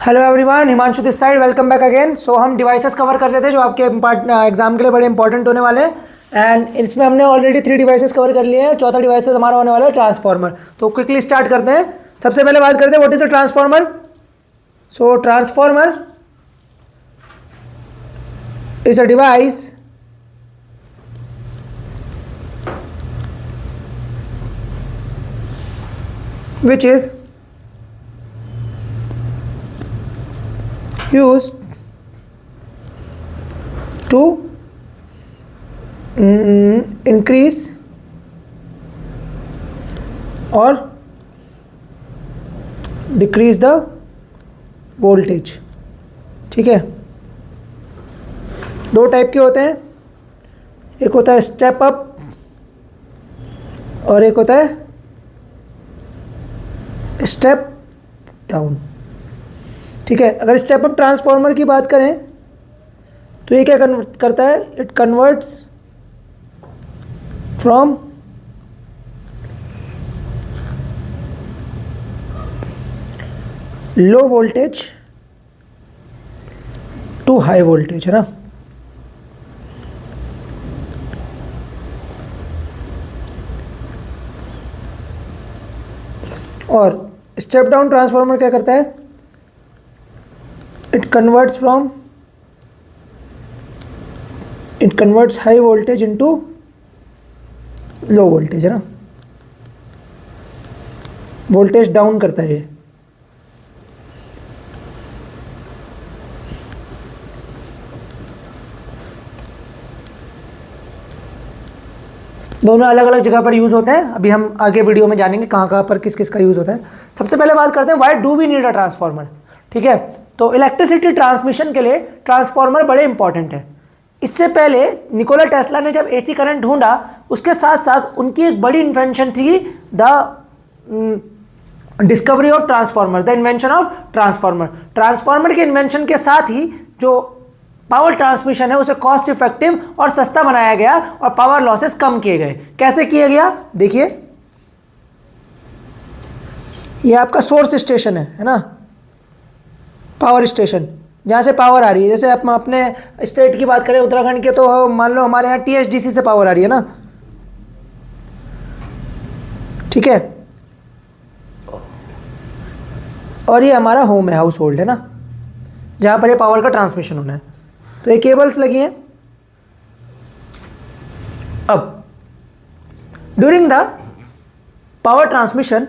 Hello everyone, Himanshu this side, welcome back again. So हम devices cover कर रहे थे जो आपके एग्जाम के लिए बड़े इंपॉर्टेंट होने वाले हैं। एंड इसमें हमने ऑलरेडी 3 डिवाइसेस कवर कर लिए हैं। चौथा डिवाइसेस हमारा होने वाला है ट्रांसफार्मर। तो क्विकली स्टार्ट करते हैं। सबसे पहले बात करते हैं what is a transformer. So transformer is a device which is used to increase or decrease the voltage। ठीक है, दो टाइप के होते हैं, एक होता है स्टेप अप और एक होता है स्टेप डाउन। ठीक है, अगर स्टेप अप ट्रांसफार्मर की बात करें तो ये क्या करता है, it converts from low voltage to high voltage, है ना। और स्टेप डाउन ट्रांसफार्मर क्या करता है, it converts high voltage into low voltage, है ना। वोल्टेज डाउन करता है ये। दोनों अलग अलग जगह पर यूज़ होते हैं। अभी हम आगे वीडियो में जानेंगे कहाँ कहाँ पर किस किस का यूज़ होता है। सबसे पहले बात करते हैं why do we need a transformer. ठीक है, तो इलेक्ट्रिसिटी ट्रांसमिशन के लिए ट्रांसफार्मर बड़े इंपॉर्टेंट है। इससे पहले निकोला टेस्ला ने जब एसी करंट ढूंढा, उसके साथ साथ उनकी एक बड़ी इन्वेंशन थी the discovery of transformer, the invention of transformer. Transformer के इन्वेंशन के साथ ही जो पावर ट्रांसमिशन है उसे कॉस्ट इफेक्टिव और सस्ता बनाया गया और पावर लॉसेस कम किए गए। कैसे किया गया, देखिए ये आपका सोर्स स्टेशन है ना, पावर स्टेशन जहाँ से पावर आ रही है। जैसे आप अपने स्टेट की बात करें, उत्तराखंड के, तो मान लो हमारे यहाँ टीएचडीसी से पावर आ रही है ना। ठीक है, और ये हमारा होम है, हाउस होल्ड है ना, जहाँ पर ये पावर का ट्रांसमिशन होना है। तो ये केबल्स लगी हैं। अब ड्यूरिंग द पावर ट्रांसमिशन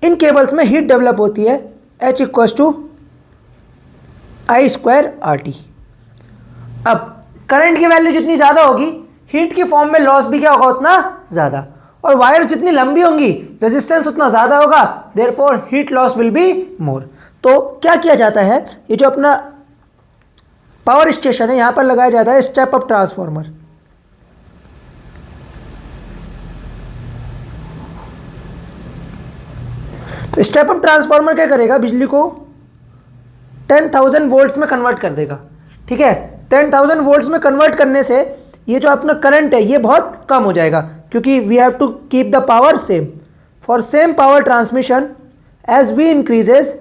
इन केबल्स में हीट डेवलप होती है, H equals to I square RT। अब करंट की वैल्यू जितनी ज़्यादा होगी, हीट की फॉर्म में लॉस भी क्या होगा, उतना ज़्यादा। और वायर जितनी लंबी होंगी, रेजिस्टेंस उतना ज़्यादा होगा, therefore heat loss will be more. तो क्या किया जाता है, ये जो अपना पावर स्टेशन है, यहां पर लगाया जाता है स्टेप अप ट्रांसफार्मर। तो स्टेप अप ट्रांसफार्मर क्या करेगा, बिजली को 10,000 वोल्ट्स में कन्वर्ट कर देगा। ठीक है, 10,000 वोल्ट्स में कन्वर्ट करने से ये जो अपना करंट है ये बहुत कम हो जाएगा, क्योंकि we have to keep the power same. For same power transmission as we increases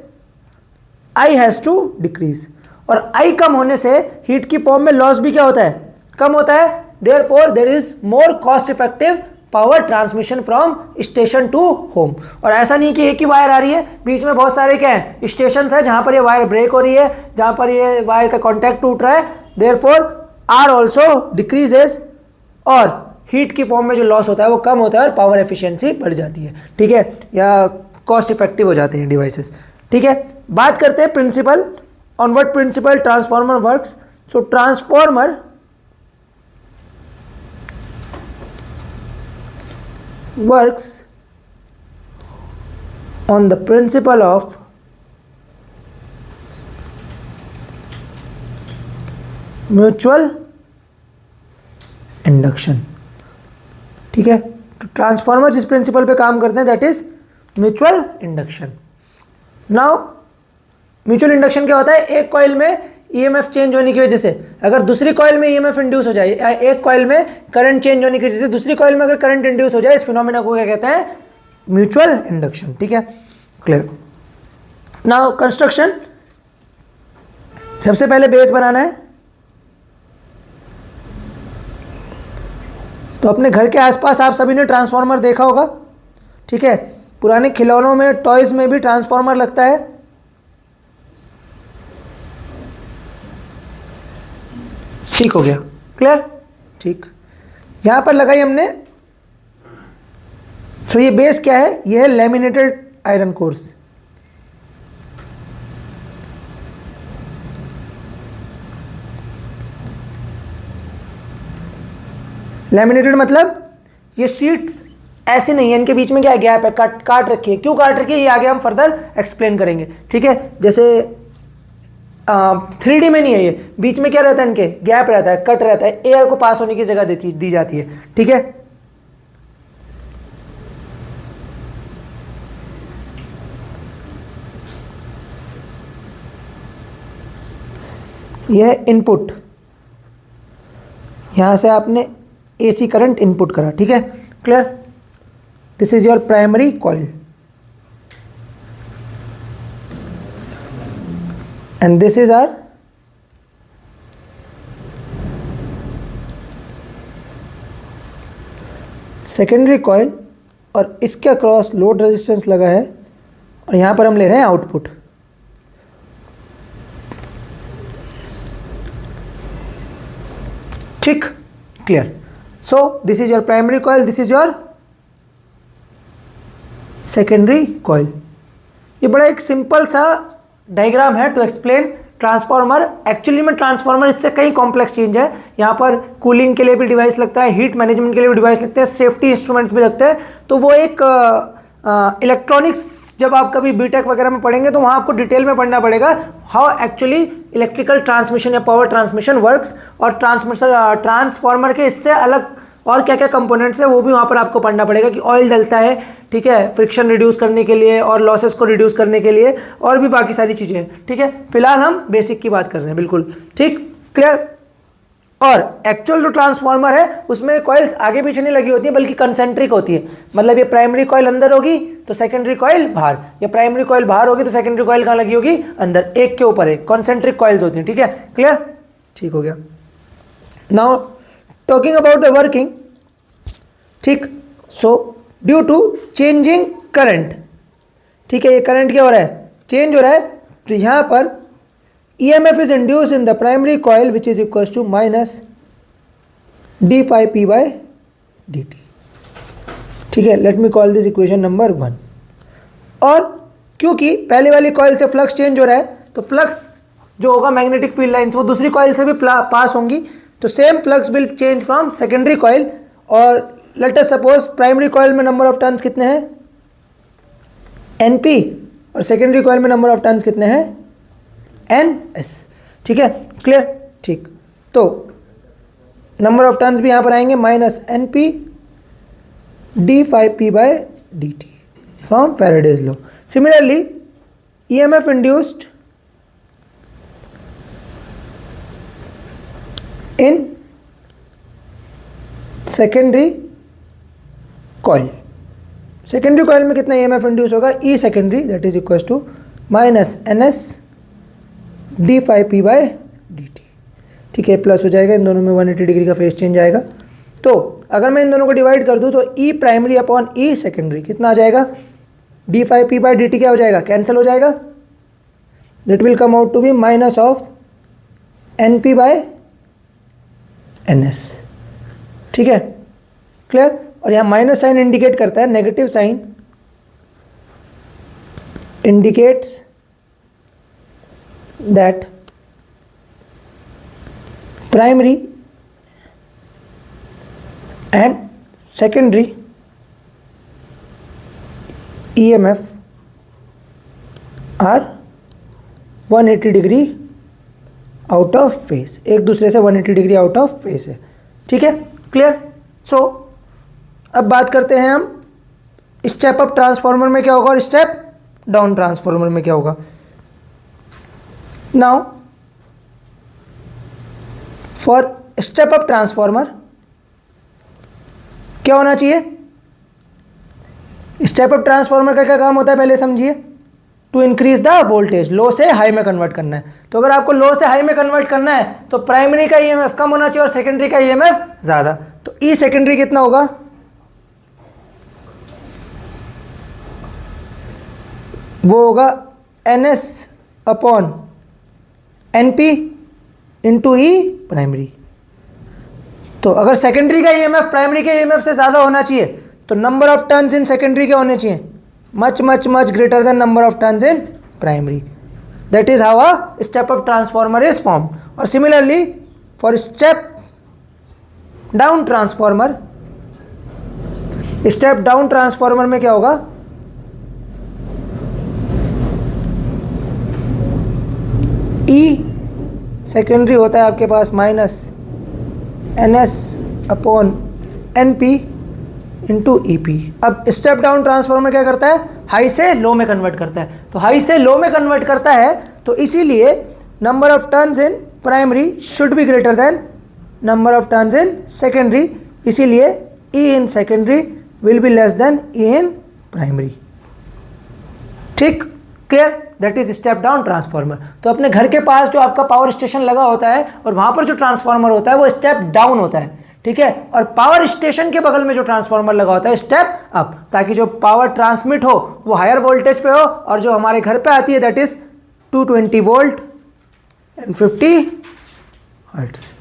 I has to decrease. और आई कम होने से हीट की फॉर्म में लॉस भी क्या होता है, कम होता है। Therefore there is more cost effective power transmission from station to home. और ऐसा नहीं कि एक ही वायर आ रही है, बीच में बहुत सारे क्या है, स्टेशन है जहां पर ये वायर ब्रेक हो रही है, जहां पर ये वायर का कॉन्टैक्ट टूट रहा है। देयरफॉर आर ऑल्सो डिक्रीजेस और हीट की फॉर्म में जो लॉस होता है वो कम होता है और पावर एफिशिएंसी बढ़ जाती है। ठीक है, या कॉस्ट इफेक्टिव हो जाते हैं डिवाइसेस। ठीक है, बात करते हैं principal, on what principle transformer works. So transformer works on the principle of mutual induction। ठीक है, तो ट्रांसफार्मर जिस प्रिंसिपल पे काम करते हैं that is mutual induction. Now mutual induction क्या होता है, एक कॉइल में ईएमएफ चेंज होने की वजह से अगर दूसरी कॉइल में ईएमएफ इंड्यूस हो जाए, या एक कॉइल में करंट चेंज होने की वजह से दूसरी कॉइल में अगर करंट इंड्यूस हो जाए, इस फिनोमेना को क्या कहते हैं, म्यूचुअल इंडक्शन। ठीक है, क्लियर। नाउ कंस्ट्रक्शन, सबसे पहले बेस बनाना है, तो अपने घर के आसपास आप सभी ने ट्रांसफार्मर देखा होगा, ठीक है। पुराने खिलौनों में, टॉयज में भी ट्रांसफार्मर लगता है। ठीक हो गया, क्लियर, ठीक। यहां पर लगाई हमने। तो ये बेस क्या है, ये है लैमिनेटेड आयरन कोर्स। लैमिनेटेड मतलब ये शीट्स ऐसे नहीं है, इनके बीच में क्या गैप है, काट रखी है। क्यों काट रखी है ये आगे हम फर्दर एक्सप्लेन करेंगे, ठीक है। जैसे 3D में नहीं है ये, बीच में क्या रहता है, इनके गैप रहता है, कट रहता है, एयर को पास होने की जगह दी जाती है, ठीक है। यह इनपुट, यहां से आपने AC करंट इनपुट करा, ठीक है, clear. This is your primary coil and this is our secondary coil, और इसके अक्रॉस लोड रेजिस्टेंस लगा है, और यहां पर हम ले रहे हैं आउटपुट। ठीक, clear. So this is your primary coil, this is your secondary coil. ये बड़ा एक सिंपल सा डायग्राम है टू एक्सप्लेन ट्रांसफार्मर। एक्चुअली में ट्रांसफार्मर इससे कई कॉम्प्लेक्स चेंज है। यहाँ पर कूलिंग के लिए भी डिवाइस लगता है, हीट मैनेजमेंट के लिए भी डिवाइस लगते हैं, सेफ्टी इंस्ट्रूमेंट्स भी लगते हैं। तो वो एक इलेक्ट्रॉनिक्स, जब आप कभी बीटेक वगैरह में पढ़ेंगे तो वहाँ आपको डिटेल में पढ़ना पड़ेगा हाउ एक्चुअली इलेक्ट्रिकल ट्रांसमिशन या पावर ट्रांसमिशन वर्क्स, और ट्रांसफार्मर के इससे अलग और क्या क्या कंपोनेंट्स है वो भी वहाँ पर आपको पढ़ना पड़ेगा कि ऑयल डलता है, ठीक है, फ्रिक्शन रिड्यूस करने के लिए और लॉसेस को रिड्यूस करने के लिए, और भी बाकी सारी चीज़ें हैं, ठीक है। फिलहाल हम बेसिक की बात कर रहे हैं, बिल्कुल ठीक, क्लियर। और एक्चुअल जो ट्रांसफार्मर है उसमें कॉइल्स आगे पीछे नहीं लगी होती है, बल्कि कंसेंट्रिक होती है। मतलब ये प्राइमरी कॉइल अंदर होगी तो सेकेंडरी कॉइल बाहर, या प्राइमरी कॉइल बाहर होगी तो सेकेंडरी कॉइल कहाँ लगी होगी, अंदर, एक के ऊपर एक, कॉन्सेंट्रिक कॉइल्स होती हैं, ठीक है, क्लियर, ठीक हो गया। Now talking about the working, ठीक। So due to changing current, ठीक है, ये करंट क्या हो रहा है, चेंज हो रहा है, तो यहां पर EMF is induced in the primary coil which is equals to minus d phi p by dt, ठीक है। Let me call this equation number 1। और क्योंकि पहले वाली कॉइल से फ्लक्स चेंज हो रहा है, तो फ्लक्स जो होगा मैग्नेटिक फील्ड लाइंस वो दूसरी कॉइल से भी पास होंगी, तो same flux will change from secondary coil. और let us suppose primary coil में नंबर ऑफ टर्न्स कितने हैं, NP, और सेकेंडरी कॉइल में नंबर ऑफ टर्न्स कितने हैं, NS, ठीक है, क्लियर, ठीक। तो नंबर ऑफ टर्न्स भी यहां पर आएंगे minus NP d phi p by dt from Faraday's law। Similarly EMF induced in secondary coil, secondary coil में कितना EMF इंड्यूस होगा, E secondary, that is equal to minus NS d phi p by dt, ठीक है, plus हो जाएगा, इन दोनों में 180 degree का फेस चेंज आएगा। तो अगर मैं इन दोनों को डिवाइड कर दूं तो E primary upon E secondary कितना आ जाएगा, d phi p by dt क्या हो जाएगा, कैंसिल हो जाएगा, that will come out to be minus of NP by NS, ठीक है, क्लियर। और यहाँ माइनस साइन इंडिकेट करता है, negative sign indicates that primary and secondary EMF are 180 degree out of phase, एक दूसरे से 180 डिग्री आउट ऑफ फेस है, ठीक है, क्लियर। सो अब बात करते हैं हम स्टेप अप ट्रांसफार्मर में क्या होगा और स्टेप डाउन ट्रांसफार्मर में क्या होगा। Now for step up transformer क्या होना चाहिए, स्टेप अप ट्रांसफार्मर का क्या काम होता है पहले समझिए। टू इंक्रीज द वोल्टेज, लो से हाई में कन्वर्ट करना है। तो अगर आपको लो से हाई में कन्वर्ट करना है तो प्राइमरी का ईएमएफ कम होना चाहिए और सेकेंडरी का ईएमएफ ज्यादा। तो ई सेकेंडरी कितना होगा, वो होगा NS अपॉन NP इंटू ई प्राइमरी। तो अगर सेकेंडरी का ईएमएफ प्राइमरी के ईएमएफ से ज्यादा होना चाहिए तो number of turns in secondary के होने चाहिए much much much greater than number of turns in primary. That is how a step up transformer is form. और similarly for step down transformer, step down transformer में क्या होगा, E secondary होता है आपके पास minus NS upon NP into EP। अब step down transformer क्या करता है, हाई से लो में कन्वर्ट करता है। तो हाई से लो में कन्वर्ट करता है तो इसीलिए number of turns in primary should be greater than number of turns in secondary, इसीलिए E in secondary will be less than E in primary. ठीक, clear, that is step down transformer. तो अपने घर के पास जो आपका पावर स्टेशन लगा होता है और वहां पर जो ट्रांसफॉर्मर होता है वो स्टेप डाउन होता है, ठीक है। और पावर स्टेशन के बगल में जो ट्रांसफॉर्मर लगा होता है स्टेप अप, ताकि जो पावर ट्रांसमिट हो वो हायर वोल्टेज पे हो और जो हमारे घर पे आती है that is 220 volt and 50 hertz.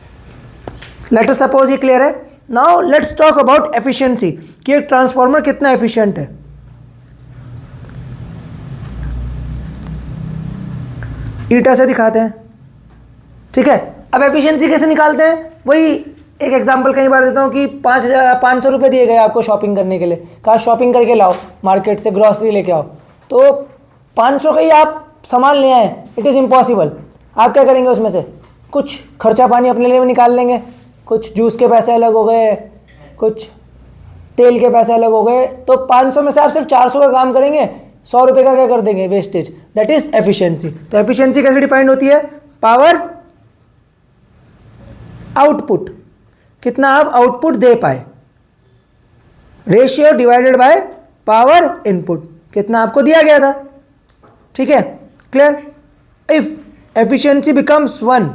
Late us suppose ये क्लियर है। Now let's talk about efficiency कि एक ट्रांसफॉर्मर कितना एफिशिएंट है। ईटा से दिखाते हैं, ठीक है। अब एफिशिएंसी कैसे निकालते हैं, वही एक एग्जांपल कई बार देता हूँ कि 500 रुपये दिए गए आपको शॉपिंग करने के लिए, कहा शॉपिंग करके लाओ मार्केट से, ग्रॉसरी लेके आओ, तो 500 का ही आप सामान ले आए, इट इज़ इम्पॉसिबल। आप क्या करेंगे, उसमें से कुछ खर्चा पानी अपने लिए निकाल लेंगे, कुछ जूस के पैसे अलग हो गए, कुछ तेल के पैसे अलग हो गए, तो 500 में से आप सिर्फ 400 का काम करेंगे, 100 रुपये का क्या कर देंगे, वेस्टेज। That is efficiency. तो एफिशिएंसी कैसे डिफाइंड होती है, पावर आउटपुट, कितना आप आउटपुट दे पाए, ratio divided by power input, कितना आपको दिया गया था, ठीक है, क्लियर। इफ एफिशिएंसी बिकम्स 1,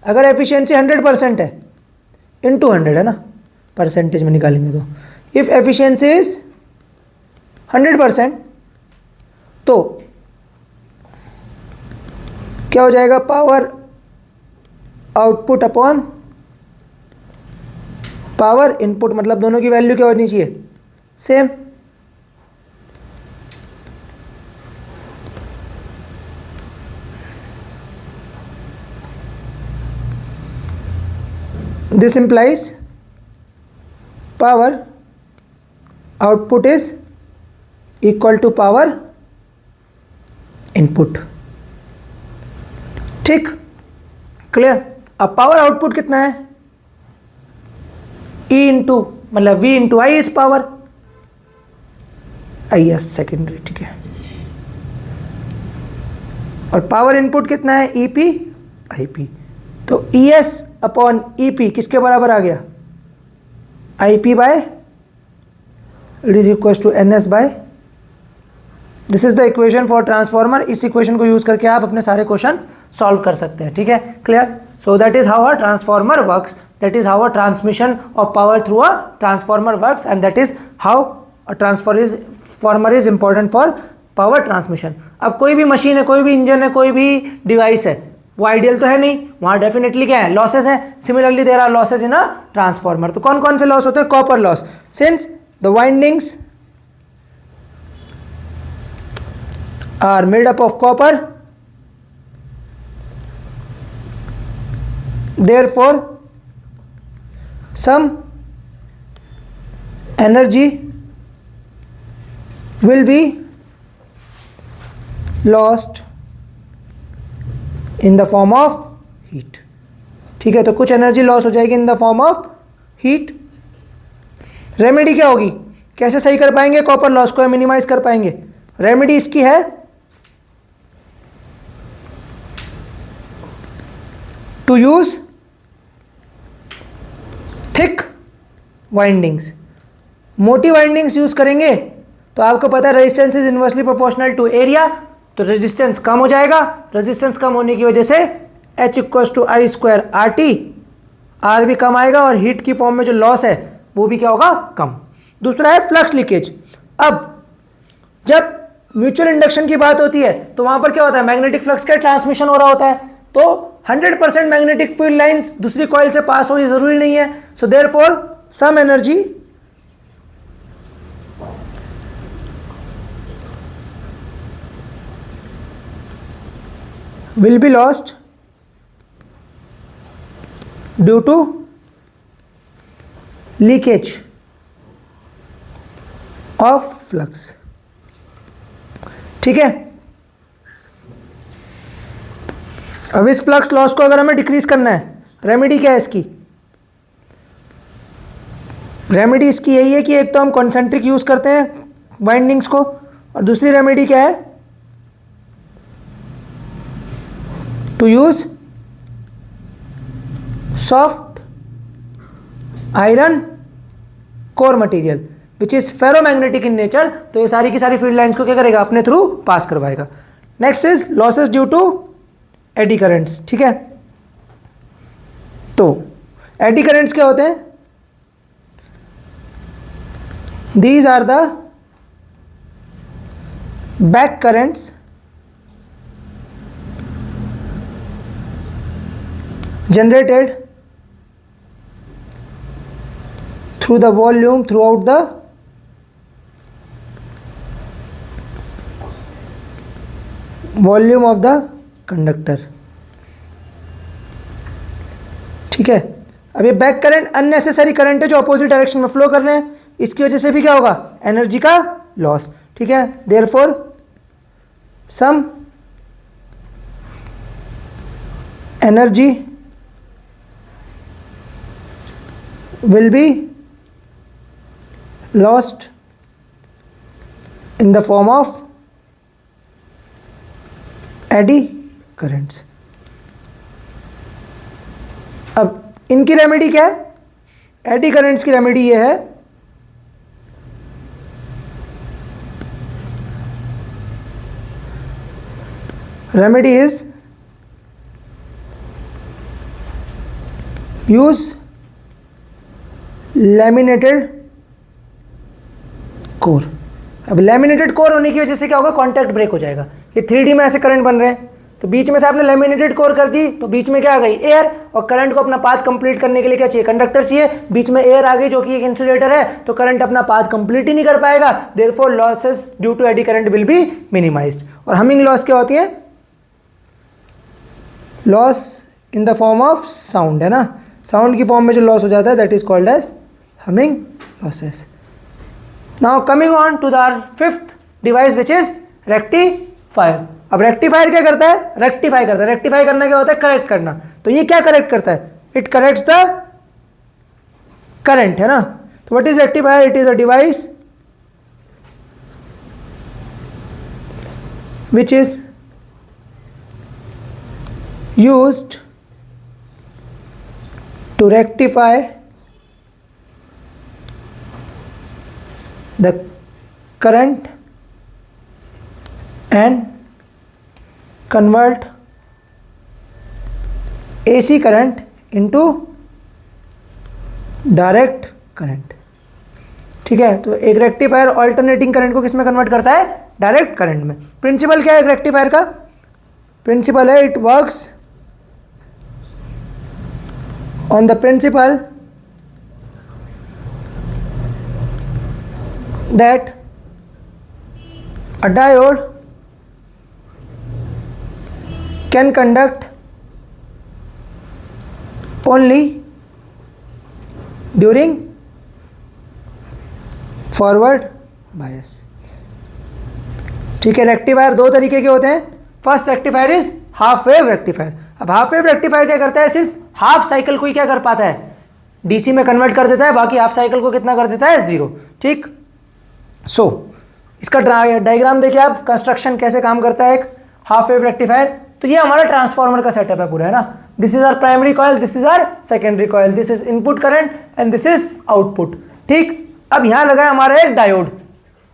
अगर एफिशिएंसी 100% है, इनटू 100 है ना, परसेंटेज में निकालेंगे तो इफ एफिशिएंसी इज 100%, तो क्या हो जाएगा, power output upon power input, मतलब दोनों की वैल्यू क्या होनी चाहिए, same. This implies power output is equal to power input, ठीक, क्लियर। अब पावर आउटपुट कितना है, E इंटू मतलब V into I is power IS secondary, ठीक है। और पावर इनपुट कितना है, EP IP, तो ES अपॉन EP किसके बराबर आ गया, IP by, it is equal to NS by, this is the equation for transformer. इस इक्वेशन को यूज करके आप अपने सारे क्वेश्चन सॉल्व कर सकते हैं, ठीक है, clear. So that is how a transformer works, that is how a transmission of power through a transformer works, and that is how a transformer is important for power transmission. अब कोई भी machine है, कोई भी engine है, कोई भी device है, वो आइडियल तो है नहीं, वहां डेफिनेटली क्या है, लॉसेस है। Similarly there are losses in a transformer. तो कौन कौन से लॉस होते हैं, copper loss, since the windings are made up of copper, therefore some energy will be lost in the form of heat, ठीक है। तो कुछ एनर्जी लॉस हो जाएगी इन the form of heat. Remedy क्या होगी, कैसे सही कर पाएंगे कॉपर लॉस को, मिनिमाइज कर पाएंगे, रेमेडी इसकी है टू यूज थिक वाइंडिंग्स। मोटी वाइंडिंग्स यूज करेंगे तो आपको पता है resistance is inversely proportional to area, तो रेजिस्टेंस कम हो जाएगा, रेजिस्टेंस कम होने की वजह से H equals to I square R T, R भी कम आएगा और हीट की फॉर्म में जो लॉस है वो भी क्या होगा, कम। दूसरा है फ्लक्स लीकेज। अब जब म्यूचुअल इंडक्शन की बात होती है तो वहां पर क्या होता है, मैग्नेटिक फ्लक्स का ट्रांसमिशन हो रहा होता है, तो 100% मैग्नेटिक फील्ड लाइंस दूसरी कॉइल से पास हो रही जरूरी नहीं है। So therefore some energy will be lost due to leakage of flux। ठीक है, अब इस फ्लक्स लॉस को अगर हमें डिक्रीज करना है, रेमेडी क्या है इसकी? रेमेडी इसकी यही है कि एक तो हम कॉन्सेंट्रिक यूज करते हैं वाइंडिंग्स को, और दूसरी रेमेडी क्या है, to use soft iron core material which is ferromagnetic in nature. तो ये सारी की सारी फील्ड लाइंस को क्या करेगा, अपने थ्रू पास करवाएगा। Next is losses due to eddy currents. ठीक है, तो एडी करंट्स क्या होते हैं? These are the back currents generated through the volume throughout the volume of the conductor। ठीक है, अब ये बैक करंट अननेसेसरी करंट है जो अपोजिट डायरेक्शन में फ्लो कर रहे हैं, इसकी वजह से भी क्या होगा, एनर्जी का लॉस। ठीक है, therefore some energy will be lost in the form of eddy currents। अब इनकी रेमेडी क्या है? एडी करंट्स की रेमेडी ये है, remedy is use laminated core. अब लैमिनेटेड कोर होने की वजह से क्या होगा, कॉन्टैक्ट ब्रेक हो जाएगा। ये 3D में ऐसे करंट बन रहे हैं, तो बीच में से आपने लैमिनेटेड कोर कर दी तो बीच में क्या आ गई, एयर, और करंट को अपना पाथ कंप्लीट करने के लिए क्या चाहिए, कंडक्टर चाहिए। बीच में एयर आ गई जो कि एक इंसुलेटर है, तो करंट अपना पाथ कंप्लीट ही नहीं कर पाएगा, therefore losses due to eddy current will be minimized. और हमिंग लॉस क्या होती है, loss in the form of sound, है ना, साउंड की फॉर्म में जो लॉस हो जाता है that is called as humming losses। Now coming on to the fifth device which is rectifier। अब रेक्टिफायर क्या करता है, रेक्टिफाई करता है। रेक्टिफाई करना क्या होता है, करेक्ट करना। तो ये क्या करेक्ट करता है, इट करेक्ट्स द करंट, है ना। तो what is rectifier, it is a device which is used to rectify the current and convert AC current into direct current. ठीक है, तो एक रेक्टिफायर ऑल्टरनेटिंग करंट को किस में कन्वर्ट करता है, डायरेक्ट करंट में। प्रिंसिपल क्या है रेक्टिफायर का, प्रिंसिपल है it works on the principle that a diode can conduct only during forward bias। ठीक है, रेक्टिफायर दो तरीके के होते हैं। First rectifier is half wave rectifier. अब हाफ वेव रेक्टिफायर क्या करता है, सिर्फ हाफ साइकिल को ही क्या कर पाता है, डीसी में कन्वर्ट कर देता है, बाकी हाफ साइकिल को कितना कर देता है, जीरो। ठीक, सो इसका डायग्राम देखिए आप, कंस्ट्रक्शन कैसे काम करता है एक हाफ वेव रेक्टिफायर। तो ये हमारा ट्रांसफार्मर का सेटअप है पूरा, है ना। This is our primary coil, this is our secondary coil, this is input current and this is output. ठीक, अब यहां लगा है हमारा एक डायोड,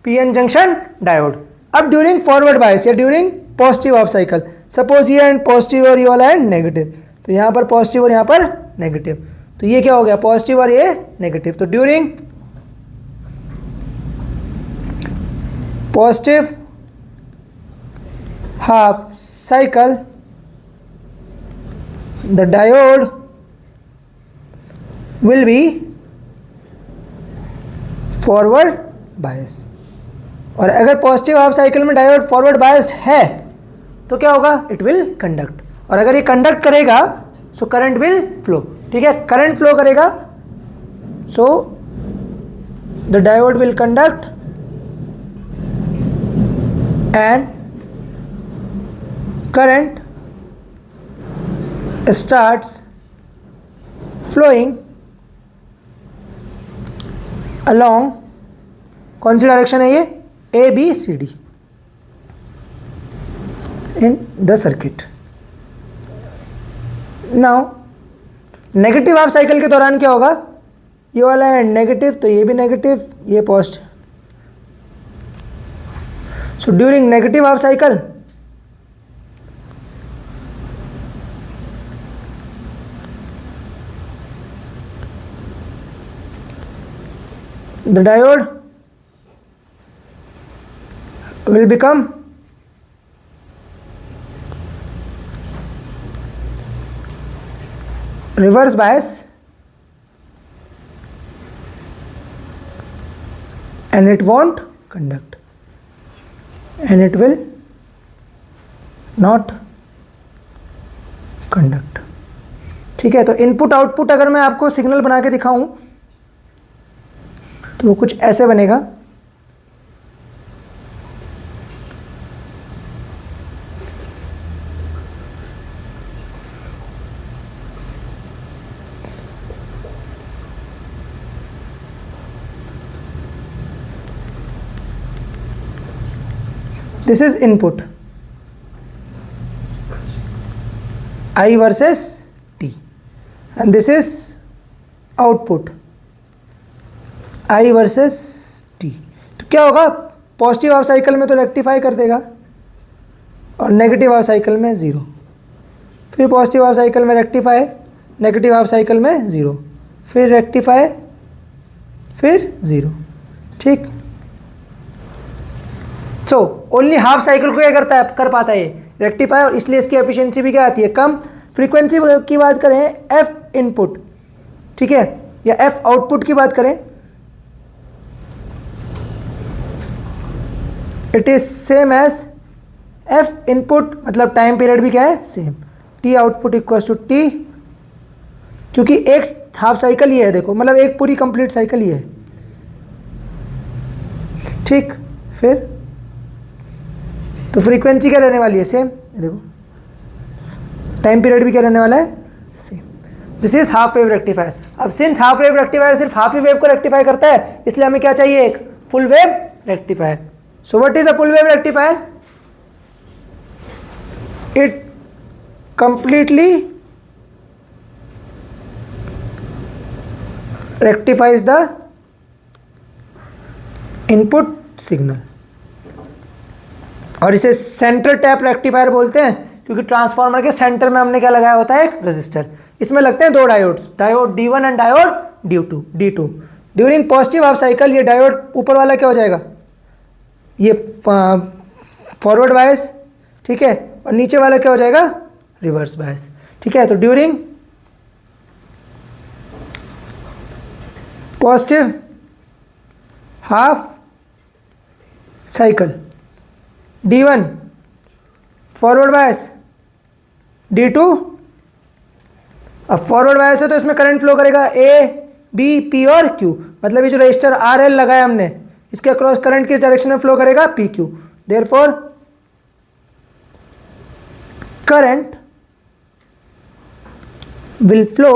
पीएन जंक्शन डायोड। अब ड्यूरिंग फॉरवर्ड बायस या during positive half cycle, suppose ये एंड पॉजिटिव और ये वाला एंड नेगेटिव, तो यहाँ पर पॉजिटिव और यहाँ पर नेगेटिव, तो ये क्या हो गया पॉजिटिव और ये नेगेटिव। तो during positive half cycle the diode will be forward bias. और अगर पॉजिटिव हाफ साइकिल में डायोड फॉरवर्ड बायस्ड है तो क्या होगा, इट विल कंडक्ट, और अगर ये कंडक्ट करेगा सो करंट विल फ्लो। ठीक है, करंट फ्लो करेगा, so the diode will conduct and current starts flowing along, कौन सी डायरेक्शन है ये, A B C D in the circuit. Now negative half cycle के दौरान क्या होगा, ये वाला है नेगेटिव तो ये भी नेगेटिव, ये positive. So during negative half cycle the diode will become reverse bias and it won't conduct and it will not conduct। ठीक है, तो इनपुट आउटपुट अगर मैं आपको सिग्नल बना के दिखाऊं तो वो कुछ ऐसे बनेगा। This is input I versus T and this is output I versus T. तो क्या होगा, पॉजिटिव हाफ साइकिल में तो रेक्टिफाई कर देगा और नेगेटिव हाफ साइकिल में ज़ीरो, फिर पॉजिटिव हाफ साइकिल में रेक्टिफाई, नेगेटिव हाफ साइकिल में ज़ीरो, फिर रेक्टिफाई, फिर ज़ीरो। ठीक, सो ओनली हाफ साइकिल को क्या करता है, कर पाता है ये रेक्टिफाई, और इसलिए इसकी एफिशिएंसी भी क्या आती है, कम। फ्रीक्वेंसी की बात करें एफ इनपुट, ठीक है, या एफ आउटपुट की बात करें, it is same as of input, मतलब टाइम पीरियड भी क्या है same, T output equal to T, क्योंकि एक हाफ साइकिल ही है, देखो मतलब एक पूरी कंप्लीट साइकिल ही है। ठीक, फिर तो फ्रीक्वेंसी क्या रहने वाली है सेम, देखो टाइम पीरियड भी क्या रहने वाला है same. This is half wave rectifier. अब सिंस हाफ वेव रेक्टिफायर सिर्फ हाफ ही वेव को रेक्टिफाई करता है, इसलिए हमें क्या चाहिए, एक full wave rectifier. So what is a full wave rectifier? It completely rectifies the input signal, और इसे सेंटर टैप रेक्टिफायर बोलते हैं क्योंकि ट्रांसफार्मर के सेंटर में हमने क्या लगाया होता है, एक रेजिस्टर। इसमें लगते हैं दो diodes, diode D1 and diode D2। During positive half cycle ये डायोड ऊपर वाला क्या हो जाएगा, ये फॉरवर्ड बायस, ठीक है, और नीचे वाला क्या हो जाएगा, रिवर्स बायस। ठीक है, तो during positive half cycle D1 forward bias, D2, अब फॉरवर्ड बायस है तो इसमें करंट फ्लो करेगा A B P और Q, मतलब ये जो रजिस्टर RL लगाया हमने इसके अक्रॉस करंट किस डायरेक्शन में फ्लो करेगा, PQ। Therefore current will flow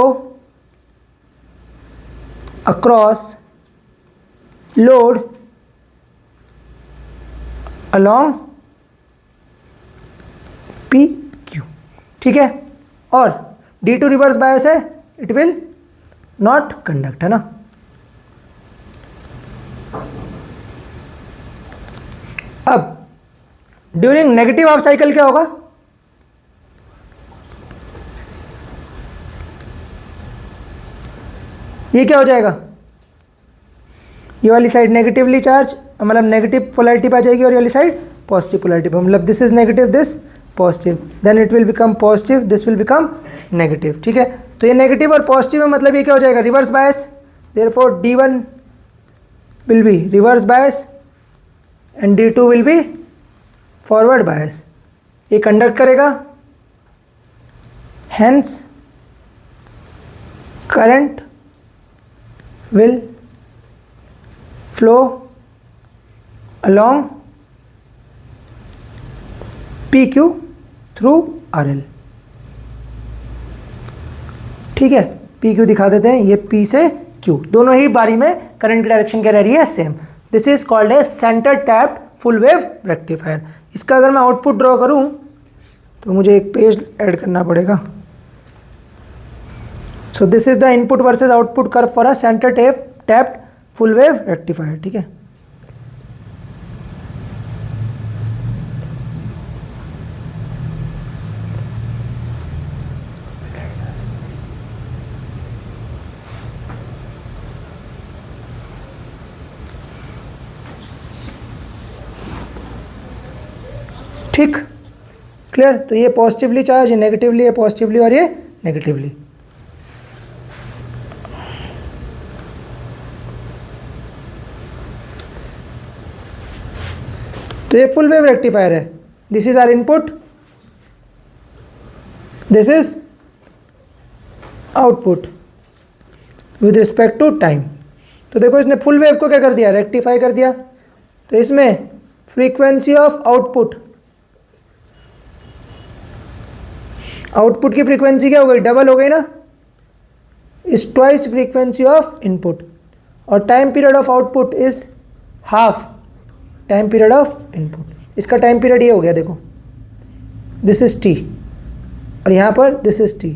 across load along PQ। ठीक है, और D2 रिवर्स बायस है, इट विल नॉट कंडक्ट, है ना। अब ड्यूरिंग नेगेटिव हाफ साइकिल क्या होगा? ये क्या हो जाएगा? ये वाली साइड नेगेटिवली चार्ज, मतलब नेगेटिव पोलैरिटी पे आ जाएगी और ये वाली साइड पॉजिटिव पोलैरिटी पे, मतलब this is negative, this positive, then it will become positive, this will become negative. ठीक है, तो ये नेगेटिव और पॉजिटिव है, मतलब ये क्या हो जाएगा? Reverse bias. Therefore D1 will be reverse bias and D2 will be forward bias. ये कंडक्ट करेगा, hence current will flow along PQ through RL। ठीक है, PQ दिखा देते हैं, ये P से Q, दोनों ही बारी में करंट की डायरेक्शन क्या रह रही है? Same. This is called a centre tapped full wave rectifier. इसका अगर मैं आउटपुट ड्रॉ करूं तो मुझे एक पेज ऐड करना पड़ेगा। So this is the input versus output curve for a center tapped full wave rectifier। ठीक है, ठीक, क्लियर। तो ये पॉजिटिवली चार्ज, ये नेगेटिवली, ये पॉजिटिवली और ये नेगेटिवली। तो ये फुल वेव रेक्टिफायर है। This is our input, this is output with respect to time. तो देखो इसने फुल वेव को क्या कर दिया? रेक्टिफाई कर दिया। तो इसमें फ्रीक्वेंसी ऑफ आउटपुट, आउटपुट की फ्रीक्वेंसी क्या हो गई? डबल हो गई ना, is twice frequency of input, और time period of output is half time period of input. इसका टाइम पीरियड ये हो गया, देखो दिस इज T और यहाँ पर दिस इज T।